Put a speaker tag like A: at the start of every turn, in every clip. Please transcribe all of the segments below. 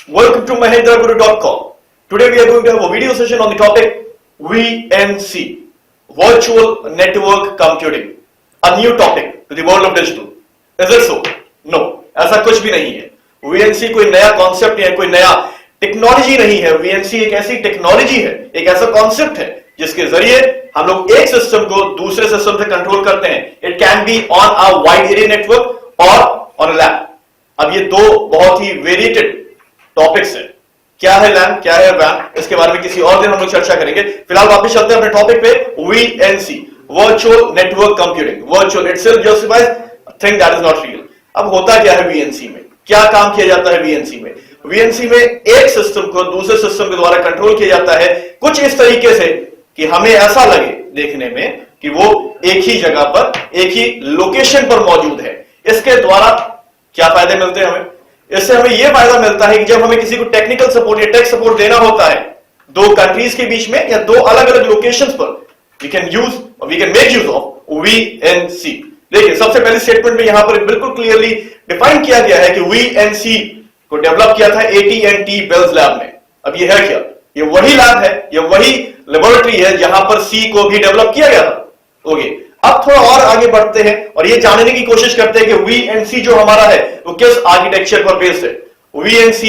A: Welcome to MahendraGuru.com. Today we are going to have a video session on the topic VNC, Virtual Network Computing, a new topic to the world of digital. Is it so? No, ऐसा कुछ भी नहीं है. VNC कोई नया concept या कोई नया टेक्नोलॉजी नहीं है. VNC एक ऐसी टेक्नोलॉजी है, एक ऐसा कॉन्सेप्ट है जिसके जरिए हम लोग एक सिस्टम को दूसरे सिस्टम से कंट्रोल करते हैं. It can be on a wide area network और ऑन अ लैन. अब ये दो बहुत ही वेरिएटेड टॉपिक्स है. क्या है लैन, क्या है वैन, इसके बारे में किसी और दिन हम लोग चर्चा करेंगे. फिलहाल वापस चलते हैं अपने टॉपिक पे. VNC, virtual network computing. Virtual itself justifies thing that is not real. अब होता क्या है VNC में, क्या काम किया जाता है VNC में? VNC में एक सिस्टम को दूसरे सिस्टम के द्वारा कंट्रोल किया जाता है कुछ इस तरीके से कि हमें ऐसा लगे देखने में कि वो एक ही जगह पर, एक ही लोकेशन पर मौजूद है. इसके द्वारा क्या फायदे मिलते हैं हमें? इससे हमें यह फायदा मिलता है कि जब हमें किसी को टेक्निकल सपोर्ट या टेक सपोर्ट देना होता है दो कंट्रीज के बीच में या दो अलग अलग लोकेशंस पर, we can make use of VNC. देखिए, सबसे पहले स्टेटमेंट में यहां पर बिल्कुल क्लियरली डिफाइन किया गया है कि VNC को डेवलप किया था AT&T बेल्स लैब में. अब ये है क्या? ये वही लैब है, ये वही लेबोरेटरी है जहां पर C को भी डेवलप किया गया था. ओके, अब थोड़ा और आगे बढ़ते हैं और ये जानने की कोशिश करते हैं कि VNC जो हमारा है वो किस आर्किटेक्चर पर बेस्ड है. VNC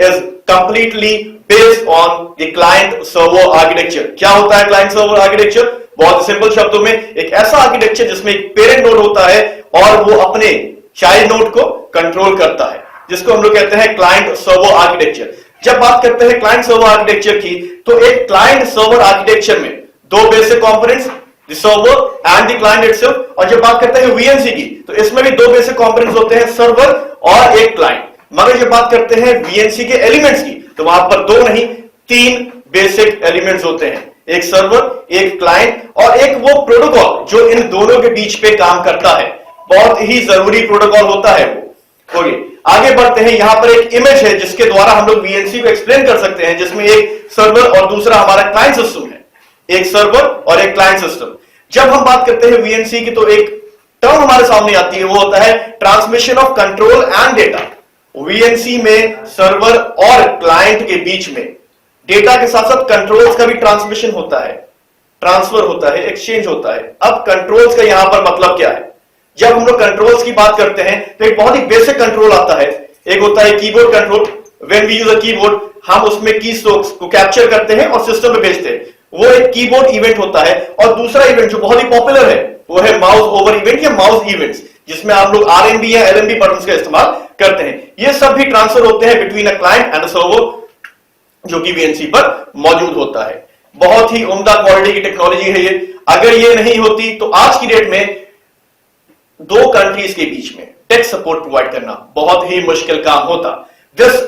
A: is completely based on the client server architecture. क्या होता है क्लाइंट सर्वर आर्किटेक्चर? बहुत सिंपल शब्दों में एक ऐसा आर्किटेक्चर जिसमें एक पेरेंट नोड होता है और वो अपने चाइल्ड नोड को कंट्रोल करता है, जिसको हम लोग कहते हैं क्लाइंट सर्वर आर्किटेक्चर. जब बात करते हैं क्लाइंट सर्वर आर्किटेक्चर की, तो एक क्लाइंट सर्वर आर्किटेक्चर में दो basic components, the server and the client itself. और जब बात करते हैं VNC की, तो इसमें भी दो बेसिक कंपोनेंट्स होते हैं, सर्वर और एक क्लाइंट. मगर जब बात करते हैं VNC के एलिमेंट्स की, तो वहां पर दो नहीं तीन बेसिक एलिमेंट्स होते हैं. एक सर्वर, एक क्लाइंट और एक वो प्रोटोकॉल जो इन दोनों के बीच पे काम करता है. बहुत ही जरूरी प्रोटोकॉल होता है वो. ओके, आगे बढ़ते हैं. यहां पर एक इमेज है जिसके द्वारा हम लोग VNC को एक्सप्लेन कर सकते हैं, जिसमें एक सर्वर और दूसरा हमारा क्लाइंट सिस्टम है. एक सर्वर और एक क्लाइंट सिस्टम. जब हम बात करते हैं VNC की, तो एक टर्म हमारे सामने आती है, वो होता है transmission of control and data. VNC में सर्वर और क्लाइंट के बीच में डेटा के साथ साथ कंट्रोल्स का भी ट्रांसमिशन होता है, ट्रांसफर होता है, एक्सचेंज होता है. अब कंट्रोल्स का यहां पर मतलब क्या है? जब हम लोग कंट्रोल्स की बात करते हैं तो एक बहुत ही बेसिक कंट्रोल आता है. एक होता है keyboard control. When we use a keyboard, हम उसमें की स्ट्रोक्स को कैप्चर करते हैं और सिस्टम में भेजते हैं. वो एक कीबोर्ड इवेंट होता है. और दूसरा इवेंट जो बहुत ही पॉपुलर है वो है माउस ओवर इवेंट या माउस इवेंट्स, जिसमें आप लोग RMB या LMB बटन्स का इस्तेमाल करते हैं. ये सब भी ट्रांसफर होते हैं between a client and a server, जो कि VNC पर मौजूद होता है. बहुत ही उम्दा क्वालिटी की टेक्नोलॉजी है ये. अगर ये नहीं होती तो आज की डेट में दो कंट्रीज के बीच में टेक सपोर्ट प्रोवाइड करना बहुत ही मुश्किल काम होता. This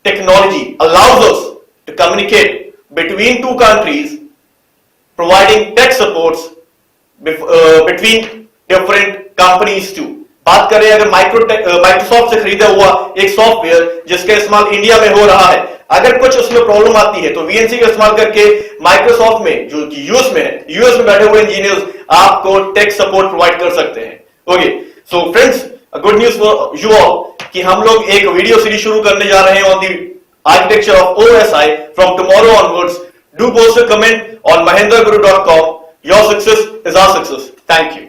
A: technology allows us to communicate between two countries, providing tech supports between different companies too. बात करें अगर माइक्रोसॉफ्ट से खरीदा हुआ एक सॉफ्टवेयर जिसका इस्तेमाल इंडिया में हो रहा है, अगर कुछ उसमें प्रॉब्लम आती है तो VNC का इस्तेमाल करके माइक्रोसॉफ्ट में, जो कि यूएस में है, यूएस में बैठे हुए इंजीनियर्स आपको टेक सपोर्ट प्रोवाइड कर सकते हैं. Okay, so friends, good news for you all कि हम लोग एक वीडियो सीरीज शुरू करने जा रहे हैं on the architecture of OSI from tomorrow onwards. Do post a comment on MahendraGuru.com. Your success is our success. Thank you.